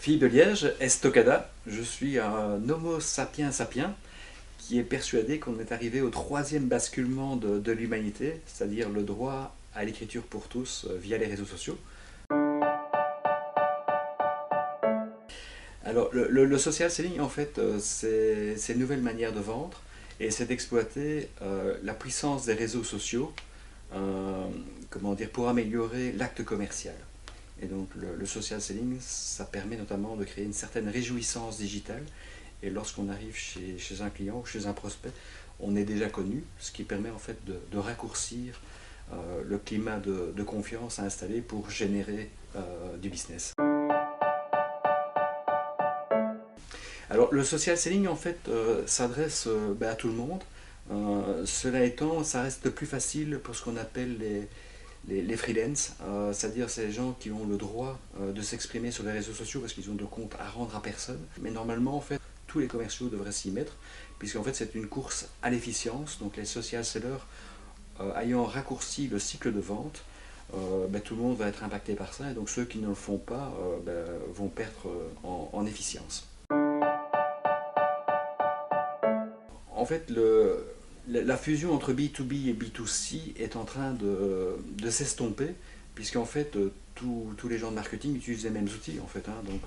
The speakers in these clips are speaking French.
Philippe de Liège, Estocada, je suis un homo sapiens sapiens qui est persuadé qu'on est arrivé au troisième basculement de l'humanité, c'est-à-dire le droit à l'écriture pour tous via les réseaux sociaux. Alors, le social selling, en fait, c'est une nouvelle manière de vendre et c'est d'exploiter la puissance des réseaux sociaux comment dire, pour améliorer l'acte commercial. Et donc, le social selling, ça permet notamment de créer une certaine réjouissance digitale. Et lorsqu'on arrive chez un client ou chez un prospect, on est déjà connu, ce qui permet en fait de raccourcir le climat de confiance à installer pour générer du business. Alors le social selling en fait s'adresse à tout le monde. Cela étant, ça reste plus facile pour ce qu'on appelle les freelance, c'est-à-dire ces gens qui ont le droit de s'exprimer sur les réseaux sociaux parce qu'ils ont de comptes à rendre à personne. Mais normalement en fait tous les commerciaux devraient s'y mettre puisqu'en fait c'est une course à l'efficience. Donc les social sellers ayant raccourci le cycle de vente, tout le monde va être impacté par ça et donc ceux qui ne le font pas vont perdre en efficience. En fait, la fusion entre B2B et B2C est en train de s'estomper, puisqu'en fait, tous les gens de marketing utilisent les mêmes outils. En fait, hein. Donc,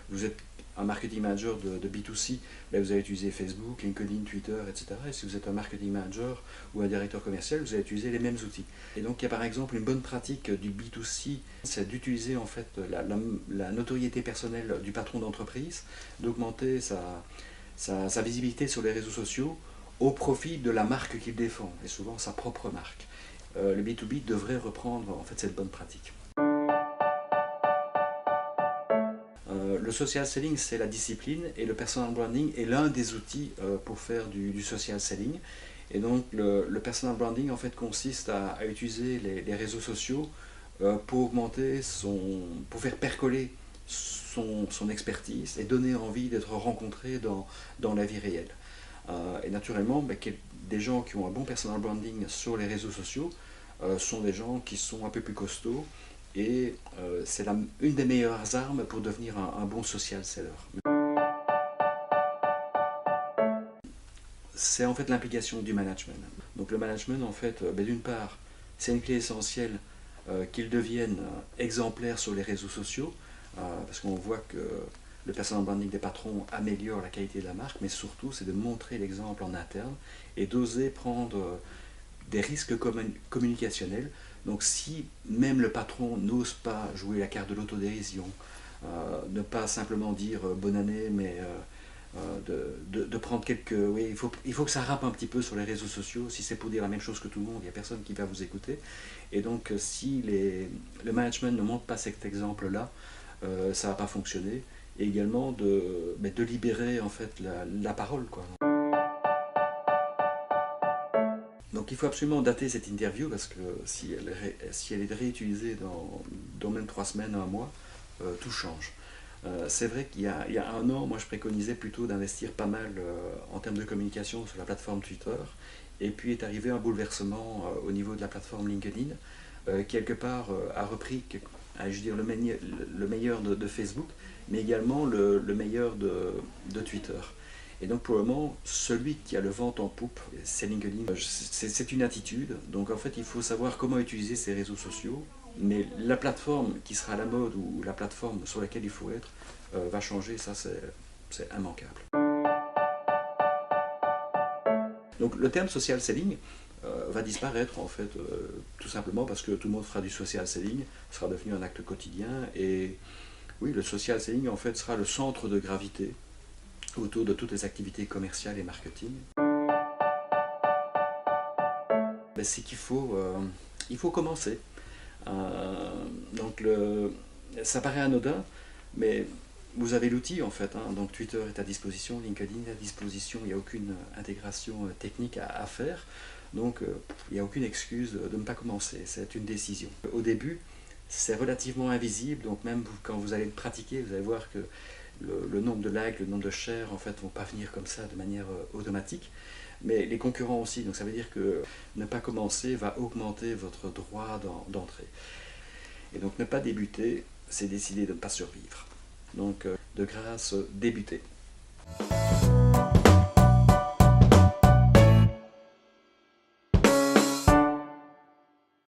vous êtes un marketing manager de B2C, vous allez utiliser Facebook, LinkedIn, Twitter, etc. Et si vous êtes un marketing manager ou un directeur commercial, vous allez utiliser les mêmes outils. Et donc, il y a par exemple une bonne pratique du B2C, c'est d'utiliser en fait la notoriété personnelle du patron d'entreprise, d'augmenter sa visibilité sur les réseaux sociaux au profit de la marque qu'il défend, et souvent sa propre marque. Le B2B devrait reprendre en fait cette bonne pratique. Le social selling, c'est la discipline et le personal branding est l'un des outils pour faire du social selling. Et donc le personal branding en fait consiste à utiliser les réseaux sociaux pour augmenter pour faire percoler son expertise et donner envie d'être rencontré dans la vie réelle. Et naturellement, des gens qui ont un bon personal branding sur les réseaux sociaux sont des gens qui sont un peu plus costauds et c'est une des meilleures armes pour devenir un bon social seller. C'est en fait l'implication du management. Donc le management, en fait, d'une part, c'est une clé essentielle qu'ils deviennent exemplaires sur les réseaux sociaux, parce qu'on voit que le personal branding des patrons améliore la qualité de la marque, mais surtout, c'est de montrer l'exemple en interne et d'oser prendre des risques communicationnels. Donc si même le patron n'ose pas jouer la carte de l'autodérision, ne pas simplement dire bonne année, mais de prendre quelques... Oui, il faut que ça rappe un petit peu sur les réseaux sociaux. Si c'est pour dire la même chose que tout le monde, il n'y a personne qui va vous écouter. Et donc si le management ne montre pas cet exemple-là, ça ne va pas fonctionner. Et également de libérer en fait la parole, quoi. Donc il faut absolument dater cette interview parce que si elle est réutilisée dans même 3 semaines, un mois, tout change. C'est vrai qu'il y a un an, moi je préconisais plutôt d'investir pas mal en termes de communication sur la plateforme Twitter. Et puis est arrivé un bouleversement au niveau de la plateforme LinkedIn, quelque part a repris je veux dire, le meilleur de Facebook, mais également le meilleur de Twitter. Et donc pour le moment, celui qui a le vent en poupe, c'est LinkedIn. C'est une attitude, donc en fait il faut savoir comment utiliser ces réseaux sociaux, mais la plateforme qui sera à la mode ou la plateforme sur laquelle il faut être va changer, ça c'est immanquable. Donc le terme social selling va disparaître en fait tout simplement parce que tout le monde fera du social selling, sera devenu un acte quotidien et oui, le social selling en fait sera le centre de gravité autour de toutes les activités commerciales et marketing. C'est il faut commencer. Donc ça paraît anodin, mais vous avez l'outil en fait, hein. Donc Twitter est à disposition, LinkedIn est à disposition, il n'y a aucune intégration technique à faire. Donc il n'y a aucune excuse de ne pas commencer, c'est une décision. Au début, c'est relativement invisible, donc même quand vous allez le pratiquer, vous allez voir que le nombre de likes, le nombre de shares en fait vont pas venir comme ça de manière automatique, mais les concurrents aussi, donc ça veut dire que ne pas commencer va augmenter votre droit d'entrée. Et donc ne pas débuter, c'est décider de ne pas survivre. Donc de grâce, débutez.